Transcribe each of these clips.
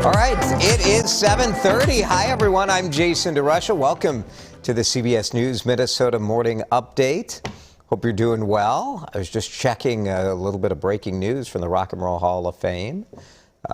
All right, it is 7:30. Hi, everyone. I'm Jason DeRusha. Welcome to the CBS News Minnesota Morning Update. Hope you're doing well. I was just checking a little bit of breaking news from the Rock and Roll Hall of Fame.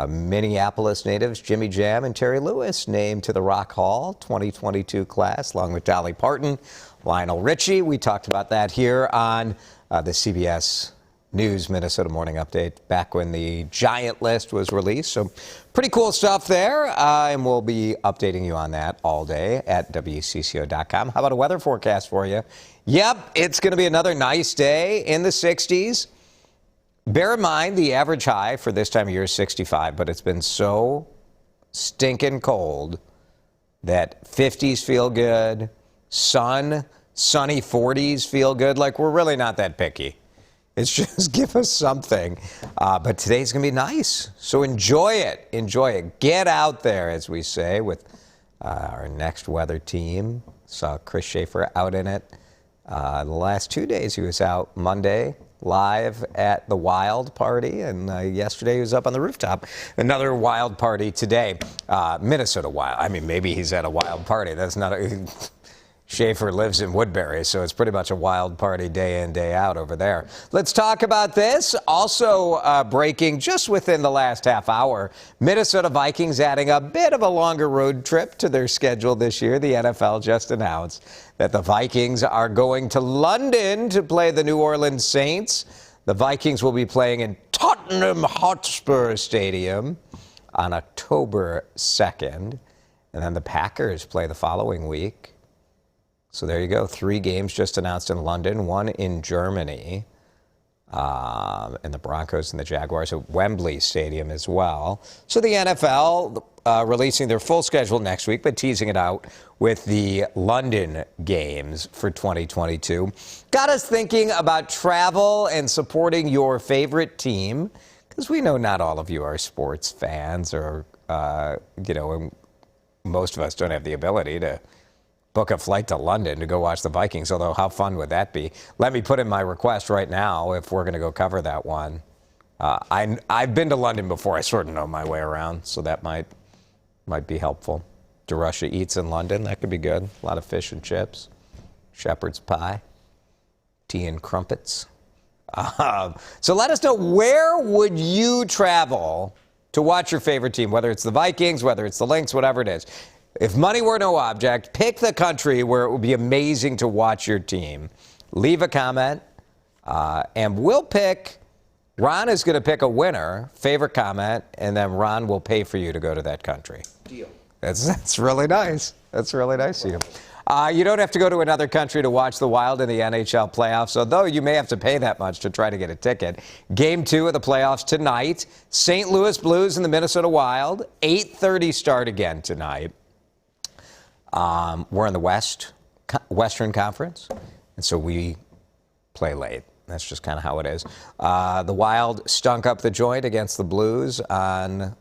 Minneapolis natives Jimmy Jam and Terry Lewis named to the Rock Hall 2022 class, along with Dolly Parton, Lionel Richie. We talked about that here on the CBS News Minnesota Morning Update back when the giant list was released. So pretty cool stuff there. And we'll be updating you on that all day at WCCO.com. How about a weather forecast for you? Yep, it's going to be another nice day in the 60s. Bear in mind the average high for this time of year is 65, but it's been so stinking cold that 50s feel good. Sunny 40s feel good. Like, we're really not that picky. It's just give us something. But today's going to be nice. So enjoy it. Enjoy it. Get out there, as we say, with our next weather team. Saw Chris Schaefer out in it. The last 2 days he was out. Monday, live at the Wild Party. And yesterday he was up on the rooftop. Another Wild Party today. Minnesota Wild. I mean, maybe he's at a Wild Party. That's not a... Schaefer lives in Woodbury, so it's pretty much a wild party day in, day out over there. Let's talk about this. Also breaking just within the last half hour, Minnesota Vikings adding a bit of a longer road trip to their schedule this year. The NFL just announced that the Vikings are going to London to play the New Orleans Saints. The Vikings will be playing in Tottenham Hotspur Stadium on October 2nd. And then the Packers play the following week. So there you go. 3 games just announced in London, 1 in Germany, and the Broncos and the Jaguars at Wembley Stadium as well. So the NFL releasing their full schedule next week, but teasing it out with the London games for 2022. Got us thinking about travel and supporting your favorite team, because we know not all of you are sports fans, or, most of us don't have the ability to book a flight to London to go watch the Vikings, although how fun would that be? Let me put in my request right now if we're going to go cover that one. I've been to London before. I sort of know my way around, so that might be helpful. DeRusha eats in London. That could be good. A lot of fish and chips, shepherd's pie, tea and crumpets. So let us know, where would you travel to watch your favorite team, whether it's the Vikings, whether it's the Lynx, whatever it is. If money were no object, pick the country where it would be amazing to watch your team. Leave a comment, and we'll pick. Ron is going to pick a winner, favorite comment, and then Ron will pay for you to go to that country. Deal. That's really nice. That's really nice of you. You don't have to go to another country to watch the Wild in the NHL playoffs, although you may have to pay that much to try to get a ticket. Game 2 of the playoffs tonight. St. Louis Blues and the Minnesota Wild. 8:30 start again tonight. We're in the Western Conference, and so we play late. That's just kind of how it is. The Wild stunk up the joint against the Blues on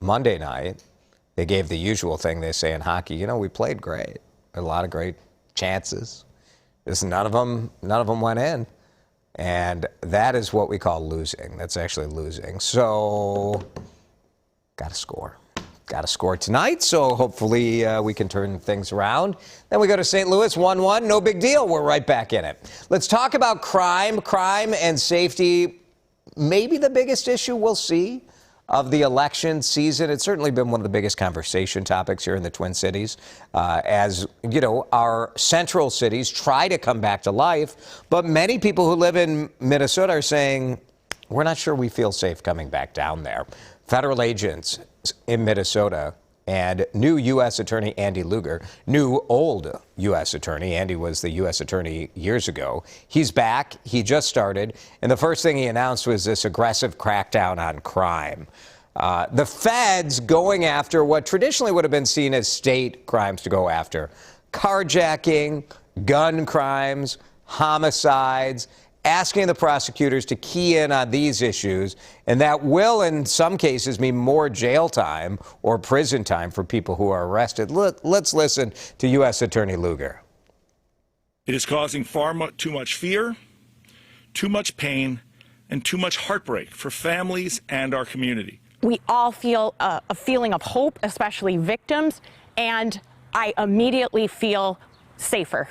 Monday night. They gave the usual thing they say in hockey. We played great. A lot of great chances. Just none of them went in. And that is what we call losing. That's actually losing. So, got to score. Got to score tonight, so hopefully we can turn things around. Then we go to St. Louis, 1-1. No big deal. We're right back in it. Let's talk about crime and safety. Maybe the biggest issue we'll see of the election season. It's certainly been one of the biggest conversation topics here in the Twin Cities, as our central cities try to come back to life. But many people who live in Minnesota are saying, we're not sure we feel safe coming back down there. Federal agents in Minnesota and new U.S. Attorney Andy Luger, new old U.S. Attorney. Andy was the U.S. Attorney years ago. He's back. He just started. And the first thing he announced was this aggressive crackdown on crime. The feds going after what traditionally would have been seen as state crimes to go after. Carjacking, gun crimes, homicides, asking the prosecutors to key in on these issues, and that will, in some cases, mean more jail time or prison time for people who are arrested. Let's listen to U.S. Attorney Luger. It is causing too much fear, too much pain, and too much heartbreak for families and our community. we all feel a feeling of hope, especially victims, and I immediately feel safer.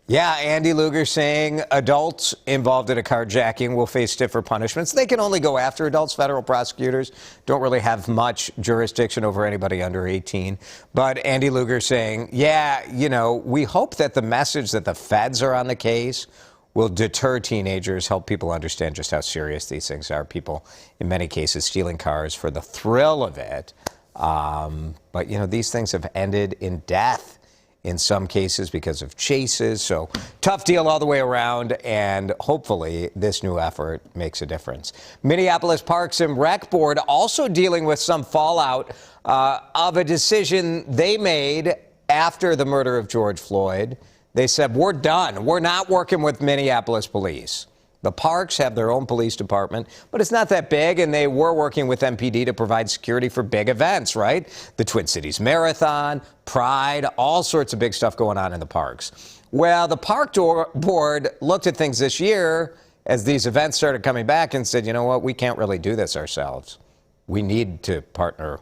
Yeah, Andy Luger saying adults involved in a carjacking will face stiffer punishments. They can only go after adults. Federal prosecutors don't really have much jurisdiction over anybody under 18. But Andy Luger saying, yeah, you know, we hope that the message that the feds are on the case will deter teenagers, help people understand just how serious these things are. People, in many cases, stealing cars for the thrill of it. But, you know, these things have ended in death in some cases because of chases. So tough deal all the way around, and hopefully this new effort makes a difference. Minneapolis Parks and Rec Board also dealing with some fallout of a decision they made after the murder of George Floyd. They said, we're done. We're not working with Minneapolis police. The parks have their own police department, but it's not that big, and they were working with MPD to provide security for big events, right? The Twin Cities Marathon, Pride, all sorts of big stuff going on in the parks. Well, the park board looked at things this year as these events started coming back and said, you know what, we can't really do this ourselves. We need to partner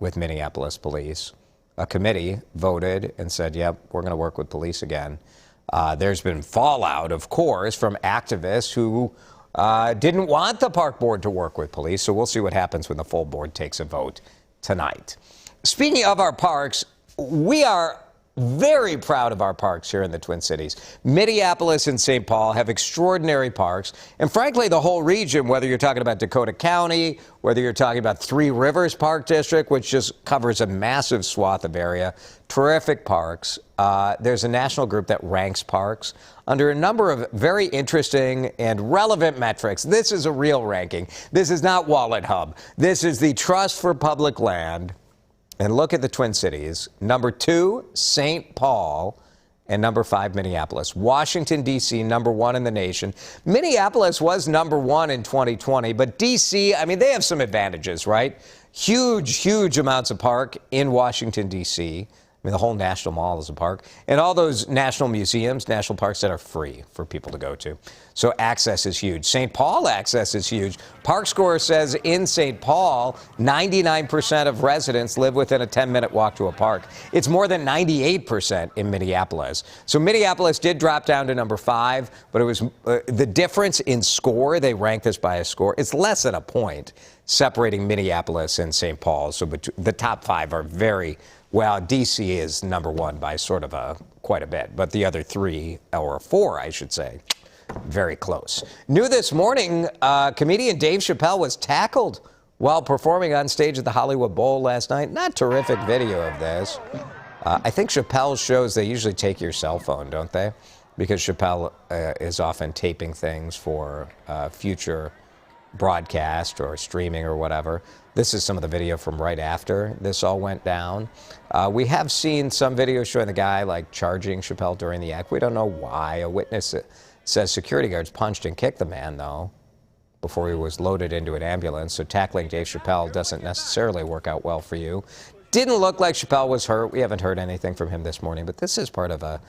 with Minneapolis police. A committee voted and said, yep, we're going to work with police again. There's been fallout, of course, from activists who didn't want the park board to work with police. So we'll see what happens when the full board takes a vote tonight. Speaking of our parks, we are very proud of our parks here in the Twin Cities. Minneapolis and St. Paul have extraordinary parks. And frankly, the whole region, whether you're talking about Dakota County, whether you're talking about Three Rivers Park District, which just covers a massive swath of area, terrific parks. There's a national group that ranks parks under a number of very interesting and relevant metrics. This is a real ranking. This is not Wallet Hub. This is the Trust for Public Land. And look at the Twin Cities. Number 2, St. Paul, and number 5, Minneapolis. Washington, D.C., number 1 in the nation. Minneapolis was number 1 in 2020, but D.C., I mean, they have some advantages, right? Huge amounts of park in Washington, D.C. I mean, the whole National Mall is a park. And all those national museums, national parks that are free for people to go to. So access is huge. St. Paul access is huge. ParkScore says in St. Paul, 99% of residents live within a 10-minute walk to a park. It's more than 98% in Minneapolis. So Minneapolis did drop down to number 5, but it was the difference in score. They ranked this by a score. It's less than a point separating Minneapolis and St. Paul. So the top 5 are very well, D.C. is number 1 by sort of quite a bit, but the other 3, or 4, I should say, very close. New this morning, comedian Dave Chappelle was tackled while performing on stage at the Hollywood Bowl last night. Not terrific video of this. I think Chappelle's shows, they usually take your cell phone, don't they? Because Chappelle is often taping things for future broadcast or streaming or whatever. This is some of the video from right after this all went down. We have seen some videos showing the guy like charging Chappelle during the act. We don't know why. A witness says security guards punched and kicked the man, though, before he was loaded into an ambulance. So tackling Dave Chappelle doesn't necessarily work out well for you. Didn't look like Chappelle was hurt. We haven't heard anything from him this morning, but this is part of a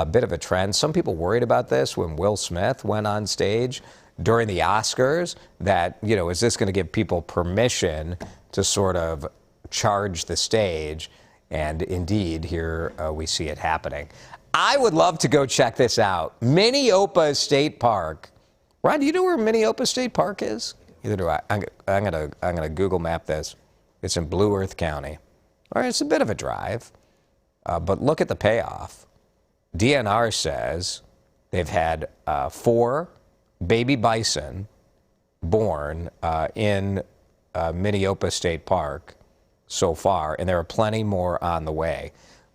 bit of a trend. Some people worried about this when Will Smith went on stage during the Oscars, that, you know, is this going to give people permission to sort of charge the stage? And indeed, here we see it happening. I would love to go check this out. Minneopa State Park. Ron, do you know where Minneopa State Park is? Neither do I. I'm gonna Google map this. It's in Blue Earth County. All right, it's a bit of a drive, but look at the payoff. DNR says they've had 4 baby bison born in Minneopa State Park so far, and there are plenty more on the way.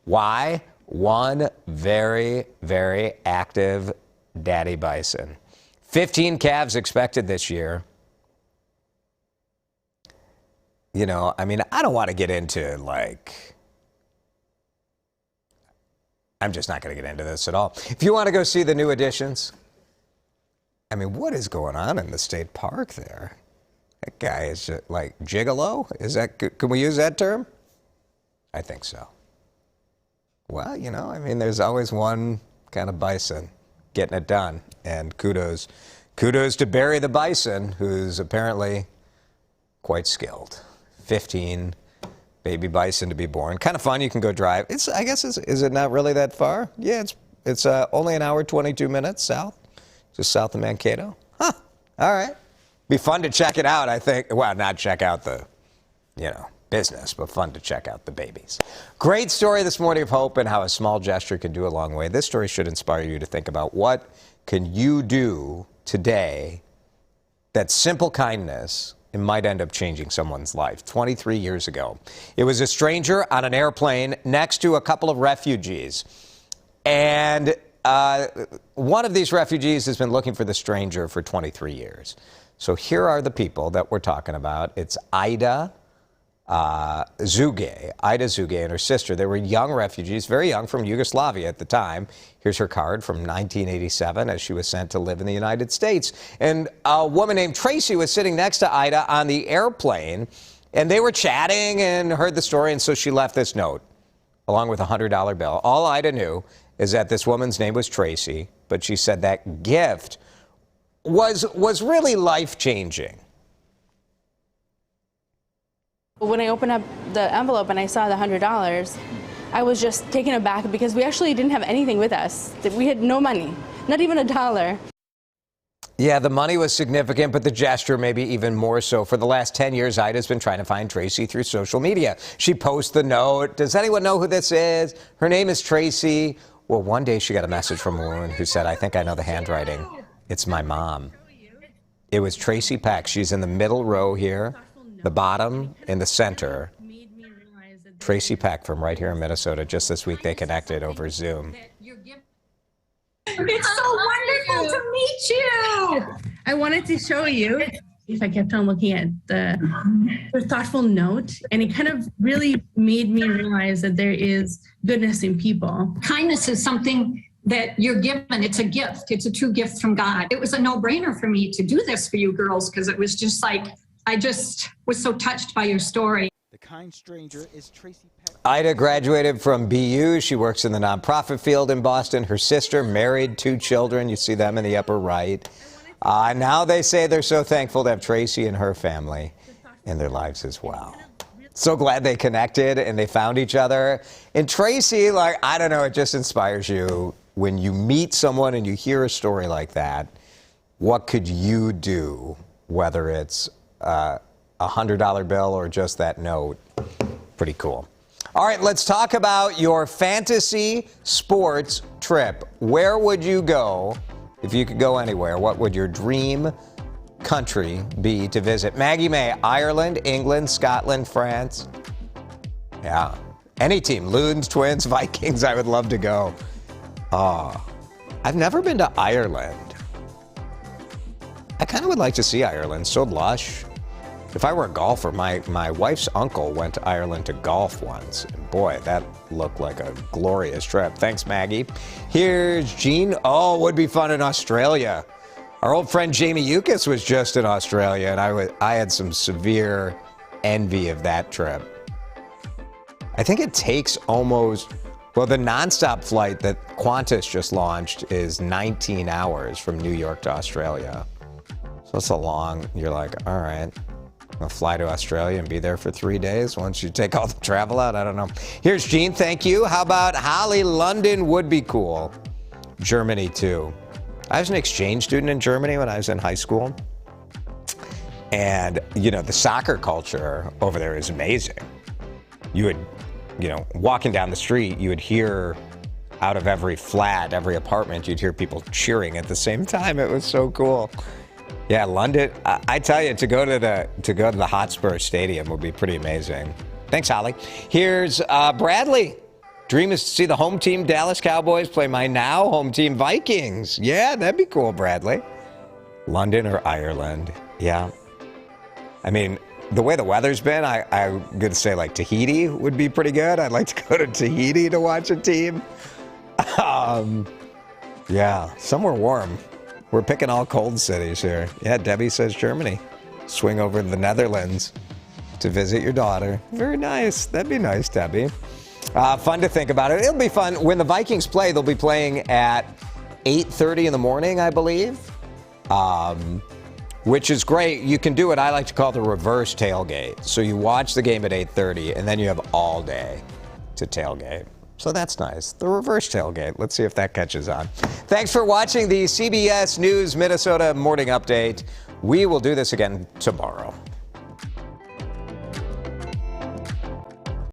Why? One very active daddy bison. 15 calves expected this year. You know, I mean, I don't want to get into, like, I'm just not going to get into this at all. If you want to go see the new additions, I mean, what is going on in the state park there? That guy is like gigolo? Is that, can we use that term? I think so. Well, you know, I mean, there's always one kind of bison getting it done. And kudos to Barry the Bison, who's apparently quite skilled. 15, baby bison to be born. Kind of fun. You can go drive. I guess, is it not really that far? Yeah, it's only an hour, 22 minutes south, just south of Mankato. Huh. All right. Be fun to check it out, I think. Well, not check out the, business, but fun to check out the babies. Great story this morning of hope and how a small gesture can do a long way. This story should inspire you to think about what can you do today that simple kindness, it might end up changing someone's life. 23 years ago, it was a stranger on an airplane next to a couple of refugees. And one of these refugees has been looking for the stranger for 23 years. So here are the people that we're talking about. It's Ida Zuge and her sister. They were young refugees, very young, from Yugoslavia at the time. Here's her card from 1987 as she was sent to live in the United States. And a woman named Tracy was sitting next to Ida on the airplane, and they were chatting and heard the story, and so she left this note along with a $100 bill. All Ida knew is that this woman's name was Tracy, but she said that gift was really life-changing. When I opened up the envelope and I saw the $100, I was just taken aback because we actually didn't have anything with us. We had no money, not even $1. Yeah, the money was significant, but the gesture maybe even more so. For the last 10 years, Ida's been trying to find Tracy through social media. She posts the note. Does anyone know who this is? Her name is Tracy. Well, one day she got a message from a woman who said, I think I know the handwriting. It's my mom. It was Tracy Peck. She's in the middle row here. The bottom in the center. Tracy Peck from right here in Minnesota. Just this week they connected over Zoom. It's so wonderful to meet you. I wanted to show you. If I kept on looking at the thoughtful note, and it kind of really made me realize that there is goodness in people. Kindness is something that you're given. It's a gift. It's a true gift from God. It was a no-brainer for me to do this for you girls because it was just like, I just was so touched by your story. The kind stranger is Tracy Peck. Ida graduated from BU. She works in the nonprofit field in Boston. Her sister married 2 children. You see them in the upper right. Now they say they're so thankful to have Tracy and her family in their lives as well. So glad they connected and they found each other. And Tracy, I don't know, it just inspires you when you meet someone and you hear a story like that. What could you do, whether it's a $100 bill or just that note? Pretty cool. All right, let's talk about your fantasy sports trip. Where would you go if you could go anywhere? What would your dream country be to visit? Maggie May, Ireland, England, Scotland, France. Yeah, any team. Loons, Twins, Vikings, I would love to go. I've never been to Ireland. I kind of would like to see Ireland. So lush. If I were a golfer, my wife's uncle went to Ireland to golf once. And boy, that looked like a glorious trip. Thanks, Maggie. Here's Jean. Oh, it would be fun in Australia. Our old friend Jamie Yukas was just in Australia, and I had some severe envy of that trip. I think it takes almost, well, the nonstop flight that Qantas just launched is 19 hours from New York to Australia. So it's a long, you're like, all right. I'll fly to Australia and be there for 3 days once you take all the travel out. I don't know. Here's Gene. Thank you. How about Holly? London would be cool. Germany, too. I was an exchange student in Germany when I was in high school. And, the soccer culture over there is amazing. You would, walking down the street, you would hear out of every flat, every apartment, you'd hear people cheering at the same time. It was so cool. Yeah, London. I tell you, to go to the Hotspur Stadium would be pretty amazing. Thanks, Holly. Here's Bradley. Dream is to see the home team Dallas Cowboys play my now home team Vikings. Yeah, that'd be cool, Bradley. London or Ireland. Yeah. I mean, the way the weather's been, I'm going to say Tahiti would be pretty good. I'd like to go to Tahiti to watch a team. Yeah, somewhere warm. We're picking all cold cities here. Yeah, Debbie says Germany. Swing over to the Netherlands to visit your daughter. Very nice. That'd be nice, Debbie. Fun to think about it. It'll be fun. When the Vikings play, they'll be playing at 8:30 in the morning, I believe. which is great. You can do what I like to call the reverse tailgate. So you watch the game at 8:30, and then you have all day to tailgate. So that's nice. The reverse tailgate. Let's see if that catches on. Thanks for watching the CBS News Minnesota Morning Update. We will do this again tomorrow.